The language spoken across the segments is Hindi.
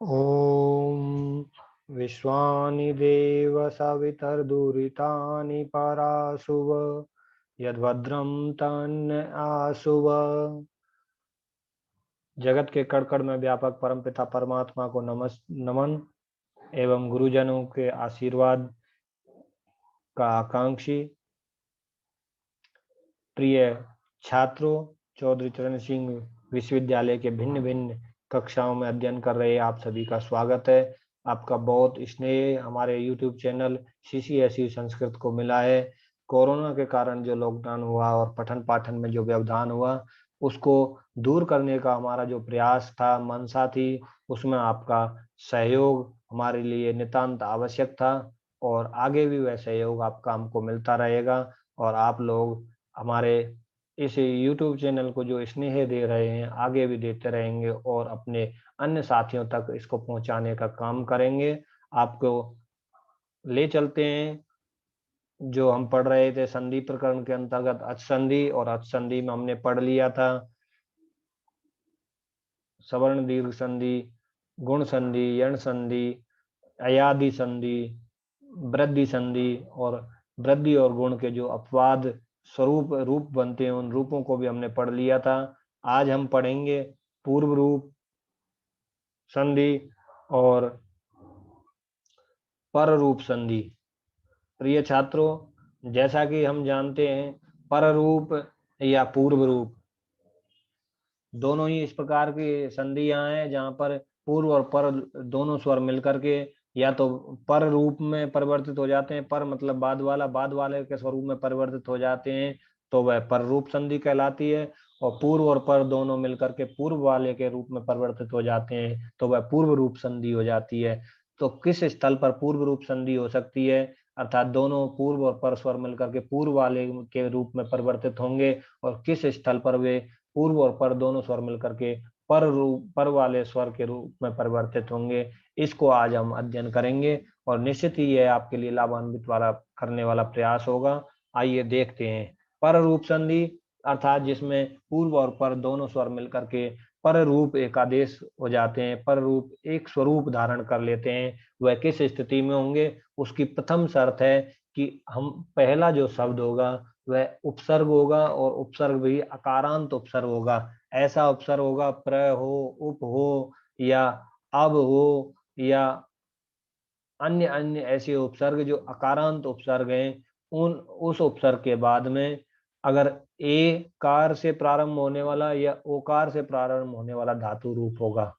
ॐ विश्वानि देव सवितर्दुरितानि पराशुव यद्भद्रं तन्न आशुव। जगत के कण कण में व्यापक परमपिता परमात्मा को नमन एवं गुरुजनों के आशीर्वाद का आकांक्षी प्रिय छात्रों, चौधरी चरण सिंह विश्वविद्यालय के भिन्न भिन्न कक्षाओं में अध्ययन कर रहे आप सभी का स्वागत है। आपका बहुत स्नेह हमारे YouTube चैनल CCSE संस्कृत को मिला है। कोरोना के कारण जो लॉकडाउन हुआ और पठन पाठन में जो व्यवधान हुआ, उसको दूर करने का हमारा जो प्रयास था, मंशा थी, उसमें आपका सहयोग हमारे लिए नितांत आवश्यक था और आगे भी वह सहयोग आपका हमको मिलता रहेगा। और आप लोग हमारे इस YouTube चैनल को जो स्नेह दे रहे हैं, आगे भी देते रहेंगे और अपने अन्य साथियों तक इसको पहुंचाने का काम करेंगे। आपको ले चलते हैं जो हम पढ़ रहे थे संधि प्रकरण के अंतर्गत अच संधि, और अच संधि में हमने पढ़ लिया था सवर्ण दीर्घ संधि, गुण संधि, यण संधि, अयादि संधि, वृद्धि संधि और वृद्धि और गुण के जो अपवाद रूप बनते हैं, उन रूपों को भी हमने पढ़ लिया था। आज हम पढ़ेंगे पूर्व रूप संधि और पर रूप संधि। प्रिय छात्रों, जैसा कि हम जानते हैं, पर रूप या पूर्व रूप दोनों ही इस प्रकार की संधियां हैं जहां पर पूर्व और पर दोनों स्वर मिलकर के या तो पर रूप में परिवर्तित हो जाते हैं, पर मतलब बाद वाला, बाद वाले के स्वरूप में परिवर्तित हो जाते हैं, तो वह पर रूप संधि कहलाती है। और पूर्व और पर दोनों मिलकर के पूर्व वाले के रूप में परिवर्तित हो जाते हैं, तो वह पूर्व रूप संधि हो जाती है। तो किस स्थल पर पूर्व रूप संधि हो सकती है, अर्थात दोनों पूर्व और पर स्वर मिलकर के पूर्व वाले के रूप में परिवर्तित होंगे, और किस स्थल पर वे पूर्व और पर दोनों स्वर मिलकर के पर वाले स्वर के रूप में परिवर्तित होंगे, इसको आज हम अध्ययन करेंगे और निश्चित ही यह आपके लिए लाभान्वित वाला करने वाला प्रयास होगा। आइए देखते हैं। पर रूप संधि अर्थात जिसमें पूर्व और पर दोनों स्वर मिलकर के पर रूप एकादेश हो जाते हैं, पर रूप एक स्वरूप धारण कर लेते हैं, वह किस स्थिति में होंगे। उसकी प्रथम शर्त है कि हम पहला जो शब्द होगा वह उपसर्ग होगा, और उपसर्ग भी अकारांत उपसर्ग होगा। ऐसा उपसर्ग होगा प्र हो, उप हो, या अब हो, या अन्य अन्य ऐसे उपसर्ग जो अकारांत उपसर्ग हैं, उस उपसर्ग के बाद में अगर ए कार से प्रारंभ होने वाला या ओकार से प्रारंभ होने वाला धातु रूप होगा,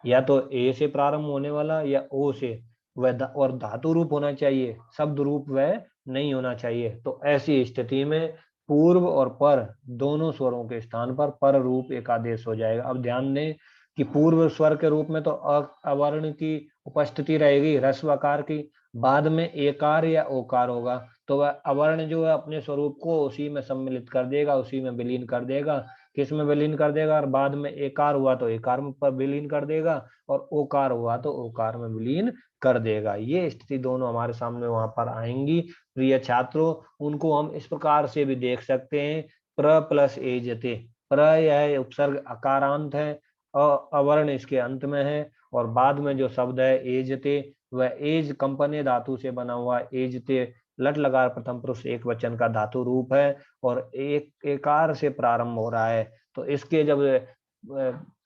या तो ए से प्रारंभ होने वाला या ओ से, वह और धातु रूप होना चाहिए, शब्द रूप वह नहीं होना चाहिए। तो ऐसी स्थिति में पूर्व और पर दोनों स्वरों के स्थान पर रूप एक आदेश हो जाएगा। अब ध्यान दें कि पूर्व स्वर के रूप में तो अवर्ण की उपस्थिति रहेगी, ह्रस्व आकार की, बाद में एकार या ओकार होगा, तो वह अवर्ण जो है अपने स्वरूप को उसी में सम्मिलित कर देगा, उसी में विलीन कर देगा। किस में विलीन कर देगा, और बाद में एकार हुआ तो एकार में पर विलीन कर देगा, और ओकार हुआ तो ओकार में विलीन कर देगा। ये स्थिति दोनों हमारे सामने वहां पर आएंगी। प्रिय छात्रों, उनको हम इस प्रकार से भी देख सकते हैं। प्र प्लस एजते, प्र यह उपसर्ग अकारांत है, अवर्ण इसके अंत में है, और बाद में जो शब्द है एजते, वह एज कंपने धातु से बना हुआ एजते लट लगा प्रथम पुरुष एक वचन का धातु रूप है, और एक एकार से प्रारंभ हो रहा है। तो इसके जब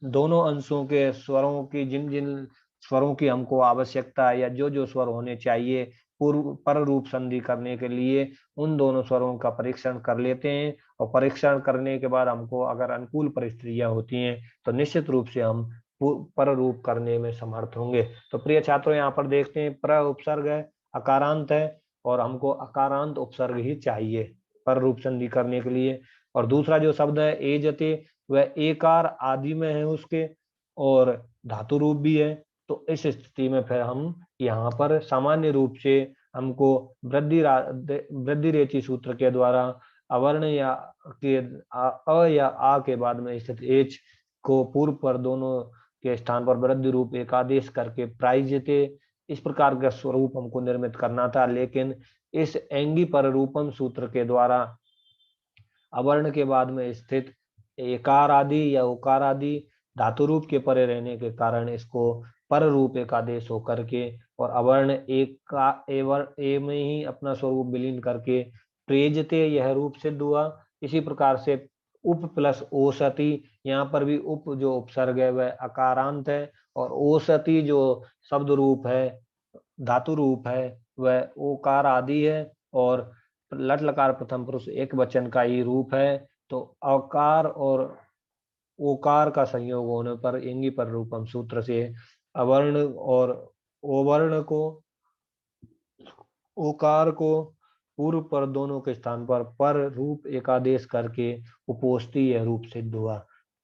दोनों अंशों के स्वरों की जिन जिन स्वरों की हमको आवश्यकता है, या जो जो स्वर होने चाहिए पूर्व पर रूप संधि करने के लिए, उन दोनों स्वरों का परीक्षण कर लेते हैं। और परीक्षण करने के बाद हमको अगर अनुकूल परिस्थितियां होती हैं, तो निश्चित रूप से हम पर रूप करने में समर्थ होंगे। तो प्रिय छात्रों, यहाँ पर देखते हैं प्र उपसर्ग है, अकारांत है, और हमको अकारांत उपसर्ग ही चाहिए पर रूप संधि करने के लिए। और दूसरा जो शब्द है एजते, वह एकार आदि में है उसके, और धातु रूप भी है। तो इस स्थिति में फिर हम यहाँ पर सामान्य रूप से हमको वृद्धि रेचि सूत्र के द्वारा अवर्ण या के अ या आ के बाद में स्थित एच को पूर्व पर दोनों के स्थान पर वृद्धि रूप एक आदेश करके प्रायजते, इस प्रकार का स्वरूप हमको निर्मित करना था। लेकिन इस एंगी पर रूपम सूत्र के द्वारा अवर्ण के बाद में स्थित एकार आदि या उकार आदि धातु रूप के परे रहने के कारण इसको पर रूप एकादेश होकर के और अवर्ण एक का ए में ही अपना स्वरूप विलीन करके प्रेजते यह रूप सिद्ध हुआ। इसी प्रकार से उप प्लस ओसति, यहाँ पर भी उप जो उपसर्ग है वह अकारांत है और ओसति जो शब्द रूप है, धातु रूप है, वह ओकार आदि है और लट लकार प्रथम पुरुष एक वचन का ही रूप है। तो अकार और ओकार का संयोग होने पर इंगी पर रूपम सूत्र से अवर्ण और ओवर्ण को, ओकार को पूर्व पर दोनों के स्थान पर रूप एकादेश करके उपोष्टि यह रूप सिद्ध हुआ।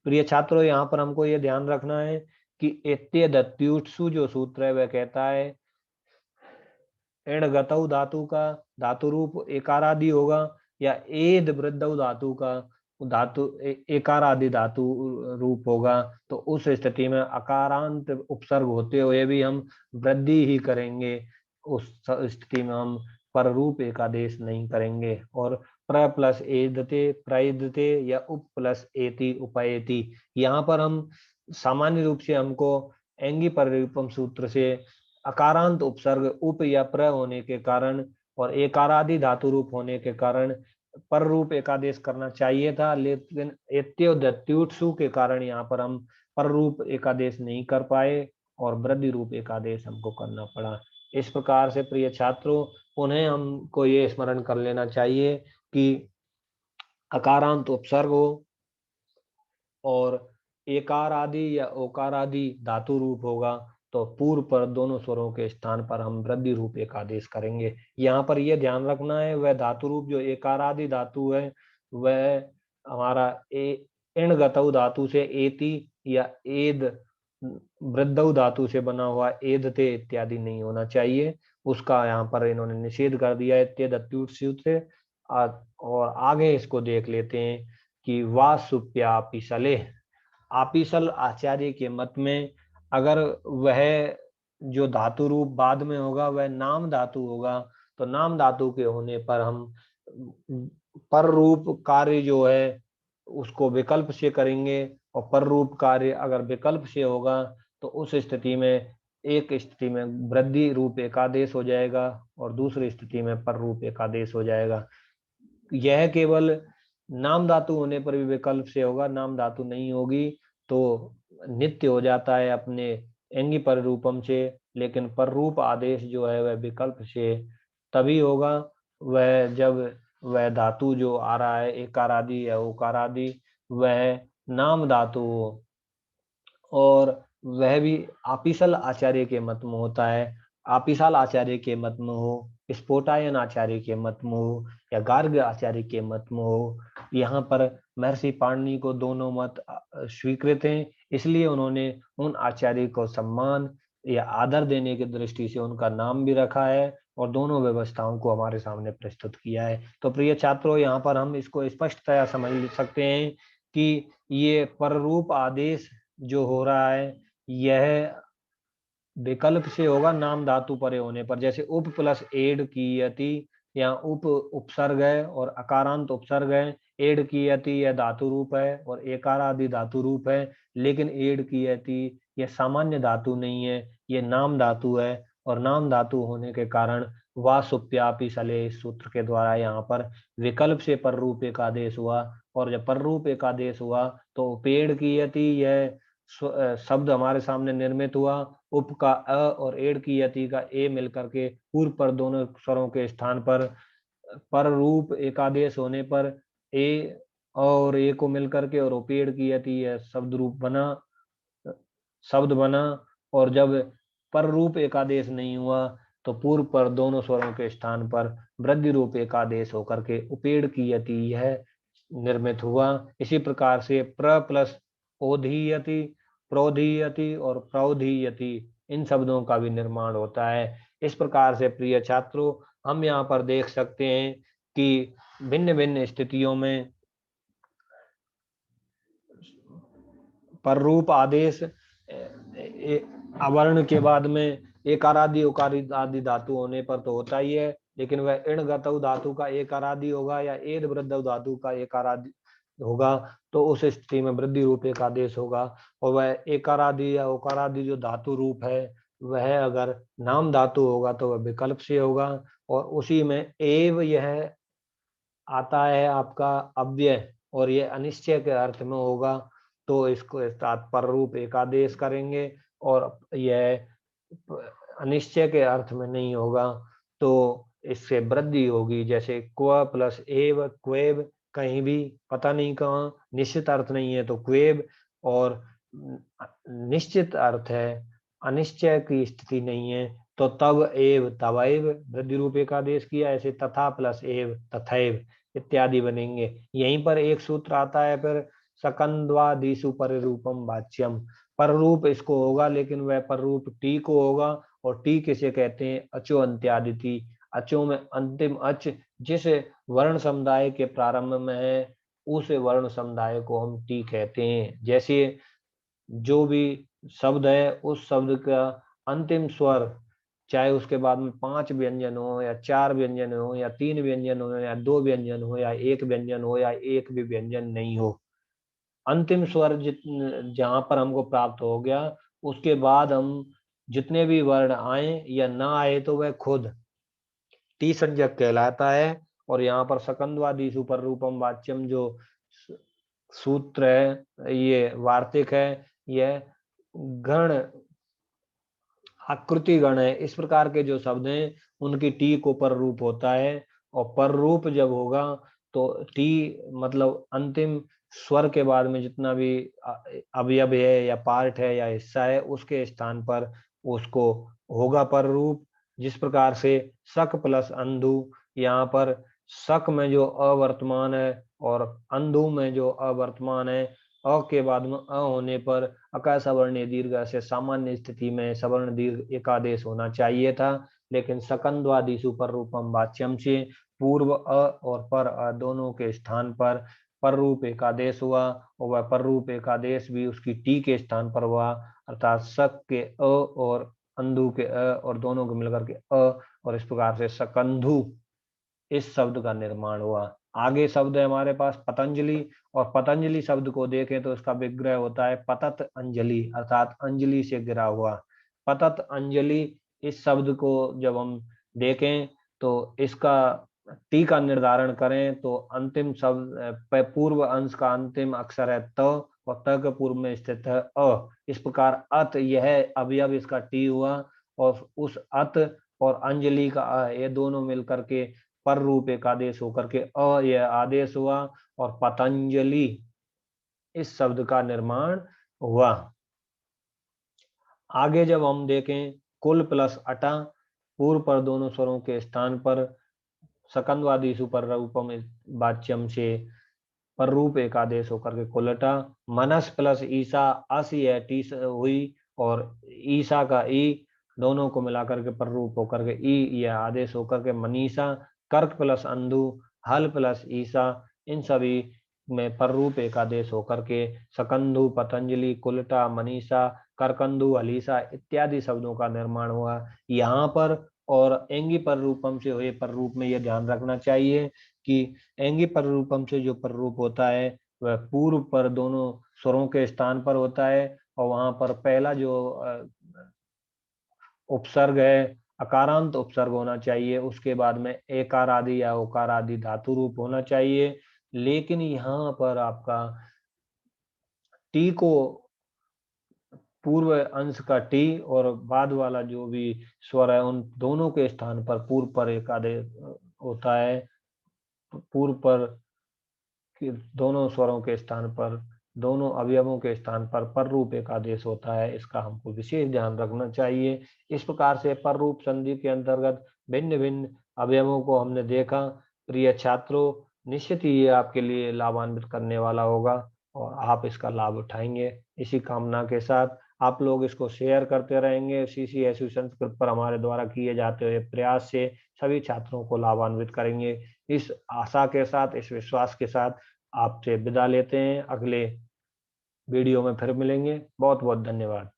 प्रिय छात्रों, यहाँ पर हमको ये ध्यान रखना है कि एत्यदत्युत्सु जो सूत्र है वह कहता है एण गतौ धातु का धातु रूप एकारादि होगा या एद वृद्धौ धातु का धातु एकारादि धातु रूप होगा। तो उस स्थिति में अकारांत उपसर्ग होते हुए भी हम वृद्धि ही करेंगे, उस स्थिति में हम पर रूप एकादेश नहीं करेंगे। और प्र प्लस एदते प्रैदते या उप प्लस एति उपएति, यहाँ पर हम सामान्य रूप से हमको एंगी परिरूपम सूत्र से अकारांत उपसर्ग उप या प्र होने के कारण और एकारादि धातु रूप होने के कारण पर रूप एकादेश करना चाहिए था, लेकिन एत्योदत्युत्सु के कारण यहाँ पर हम पर रूप एकादेश नहीं कर पाए और वृद्धि रूप एकादेश हमको करना पड़ा। इस प्रकार से प्रिय छात्रों, उन्हें हमको ये स्मरण कर लेना चाहिए कि अकारांत उपसर्ग हो और एकार आदि या ओकार आदि धातु रूप होगा तो पूर्व पर दोनों स्वरों के स्थान पर हम वृद्धि रूप एकादेश करेंगे। यहाँ पर यह ध्यान रखना है, वह धातु रूप जो एकार आदि धातु है वह हमारा इण गतौ धातु से एति या एद वृद्धौ धातु से बना हुआ एदते इत्यादि नहीं होना चाहिए, उसका यहाँ पर इन्होंने निषेध कर दिया है एत्यदत्युत्सु से। और आगे इसको देख लेते हैं कि वासुप्यापिसले, आपिसल आचार्य के मत में अगर वह जो धातु रूप बाद में होगा वह नाम धातु होगा तो नाम धातु के होने पर हम पर रूप कार्य जो है उसको विकल्प से करेंगे और पर रूप कार्य अगर विकल्प से होगा तो उस स्थिति में एक स्थिति में वृद्धि रूप एकादेश हो जाएगा और दूसरी स्थिति में पर रूप एकादेश हो जाएगा। यह केवल नाम धातु होने पर भी विकल्प से होगा, नाम धातु नहीं होगी तो नित्य हो जाता है अपने एंगी पर रूपम से, लेकिन पर रूप आदेश जो है वह विकल्प से तभी होगा वह जब वह धातु जो आ रहा है एकार आदि या ओकार आदि वह नाम धातु हो और वह भी आपिसल आचार्य के मत में होता है। आपिसाल आचार्य के मत में हो, स्फोटायन आचार्य के मत में हो या गार्ग आचार्य के मत में हो, यहाँ पर महर्षि पाणिनि को दोनों मत स्वीकृत हैं, इसलिए उन्होंने उन आचार्य को सम्मान या आदर देने की दृष्टि से उनका नाम भी रखा है और दोनों व्यवस्थाओं को हमारे सामने प्रस्तुत किया है। तो प्रिय छात्रों, यहाँ पर हम इसको स्पष्टतया समझ सकते हैं कि ये पररूप आदेश जो हो रहा है यह विकल्प से होगा नाम धातु परे होने पर, जैसे उप प्लस एड की यति या उप उपसर्ग है और अकारांत उपसर्ग है। एड की यति यह धातु रूप है और एकार आदि धातु रूप है, लेकिन एड की यति यह सामान्य धातु नहीं है, यह नाम धातु है और नाम धातु होने के कारण वासुप्यापि सले इस सूत्र के द्वारा यहाँ पर विकल्प से पर रूप एकादेश हुआ और जब पर रूप एकादेश हुआ तो पेड़ की यति यह शब्द हमारे सामने निर्मित हुआ। उप का अ और एड की यति का ए मिलकर के पूर्व पर दोनों स्वरों के स्थान पर रूप एकादेश होने पर ए और ए को मिलकर के और उपेड़ की यति यह शब्द बना और जब पर रूप एकादेश नहीं हुआ तो पूर्व पर दोनों स्वरों के स्थान पर वृद्धि रूप एकादेश होकर के उपेड़ की यति यह निर्मित हुआ। इसी प्रकार से प्र प्लस ओधीयति, प्रोधीयति और प्रौधीयति इन शब्दों का भी निर्माण होता है। इस प्रकार से प्रिय छात्रों, हम यहाँ पर देख सकते हैं कि भिन्न भिन्न स्थितियों में पर रूप आदेश अवर्ण के बाद में एकारादि उकारादि आदि धातु होने पर तो होता ही है, लेकिन वह इण गतौ धातु का एकारादि होगा या एद वृद्धौ धातु का एकारादि होगा तो उस स्थिति में वृद्धि रूप एक आदेश होगा। और वह एकार आदि या ओकार आदि जो धातु रूप है वह अगर नाम धातु होगा तो वह विकल्प से होगा। और उसी में एव यह आता है आपका अव्यय और ये अनिश्चय के अर्थ में होगा, तो इसको तात्पर्य रूप एक आदेश करेंगे। और यह अनिश्चय के अर्थ में नहीं होगा तो इससे वृद्धि होगी, जैसे क्व प्लस एव क्वेब, कहीं भी पता नहीं कहाँ, निश्चित अर्थ नहीं है तो क्वेब, और निश्चित अर्थ है अनिश्चय की स्थिति नहीं है तो तब एव तवैव वृद्धि रूप एक आदेश किया। ऐसे तथा प्लस एव तथैव इत्यादि बनेंगे। यहीं पर एक सूत्र आता है फिर, सकंद्वादिषु पररूपम वाच्यम, पर रूप इसको होगा लेकिन वह पर रूप टी को होगा। और टी किसे कहते हैं, अचो अंत्यादिति, अचो में अंतिम अच जिस वर्ण समुदाय के प्रारंभ में है उस वर्ण समुदाय को हम टी कहते हैं। जैसे जो भी शब्द है उस शब्द का अंतिम स्वर, चाहे उसके बाद में 5 व्यंजन हो या 4 व्यंजन हो या 3 व्यंजन हो या 2 व्यंजन हो या 1 व्यंजन हो या एक भी व्यंजन नहीं हो, अंतिम स्वर जहां पर हमको प्राप्त हो गया उसके बाद हम जितने भी वर्ण आए या ना आए तो वह खुद टी संज्ञक कहलाता है। और यहाँ पर सकंदवादी सुपर रूपम वाच्यम जो सूत्र है, ये वार्तिक है, यह गण आकृति गण है। इस प्रकार के जो शब्द हैं उनकी टी को पर रूप होता है। और पर रूप जब होगा तो टी मतलब अंतिम स्वर के बाद में जितना भी अवयव है या पार्ट है या हिस्सा है उसके स्थान पर उसको होगा पर रूप। जिस प्रकार से शक प्लस अंधु, यहाँ पर शक में जो अवर्तमान है और अंधु में जो अवर्तमान है, अ के बाद में अ होने पर अकार सवर्ण दीर्घ से सामान्य स्थिति में सवर्ण दीर्घ एकादेश होना चाहिए था, लेकिन सकंद्वादिषु पर रूपम वाच्यम से पूर्व अ और पर अ दोनों के स्थान पर रूप एकादेश हुआ। और वह पर रूप एकादेश भी उसकी टी के स्थान पर हुआ, अर्थात शक के अ और अंधु के अ और दोनों को मिलकर के अ, और इस प्रकार से सकंधु इस शब्द का निर्माण हुआ। आगे शब्द है हमारे पास पतंजलि, और पतंजलि शब्द को देखें तो इसका विग्रह होता है पतत अंजलि, अर्थात अंजलि से गिरा हुआ। पतत अंजलि इस शब्द को जब हम देखें तो इसका टी का निर्धारण करें तो अंतिम शब्द पूर्व अंश का अंतिम अक्षर है त और त के पूर्व में स्थित है अ। इस प्रकार अत यह अवयव इसका टी हुआ, और उस अत और अंजलि का अ ये दोनों मिलकर के पर रूप एक आदेश होकर के अ यह आदेश हुआ और पतंजलि इस शब्द का निर्माण हुआ। आगे जब हम देखें कुल प्लस अटा, पूर्व पर दोनों स्वरों के स्थान पर सकंदवादी सुपर रूपम वाच्यम से पर रूप एक आदेश होकर के कुलटा। मनस प्लस ईसा अस यह टी हुई और ईसा का ई दोनों को मिलाकर के पर रूप होकर के ई यह आदेश होकर के मनीषा। कर्क प्लस अंधु हल प्लस ईसा इन सभी में पर रूप एक आदेश होकर के सकंधु पतंजलि कुलटा मनीषा करकंदु हलीसा इत्यादि शब्दों का निर्माण हुआ यहाँ पर। और एंगी पर रूपम से हुए पर रूप में यह ध्यान रखना चाहिए कि एंगी पर रूपम से जो पर रूप होता है वह पूर्व पर दोनों स्वरों के स्थान पर होता है, और वहां पर पहला जो उपसर्ग है अकारांत उपसर्ग होना चाहिए, उसके बाद में एकार आदि या ओकार आदि धातु रूप होना चाहिए। लेकिन यहाँ पर आपका टी को पूर्व अंश का टी और बाद वाला जो भी स्वर है उन दोनों के स्थान पर पूर्व पर एक आदेश होता है। पूर्व पर दोनों स्वरों के स्थान पर दोनों अवयवों के स्थान पर रूप एक आदेश होता है, इसका हमको विशेष ध्यान रखना चाहिए। इस प्रकार से पर रूप संधि के अंतर्गत भिन्न भिन्न अवयवों को हमने देखा। प्रिय छात्रों, निश्चित ही ये आपके लिए लाभान्वित करने वाला होगा और आप इसका लाभ उठाएंगे। इसी कामना के साथ आप लोग इसको शेयर करते रहेंगे। CCSU संस्कृत पर हमारे द्वारा किए जाते हुए प्रयास से सभी छात्रों को लाभान्वित करेंगे। इस आशा के साथ, इस विश्वास के साथ आपसे विदा लेते हैं। अगले वीडियो में फिर मिलेंगे। बहुत बहुत धन्यवाद।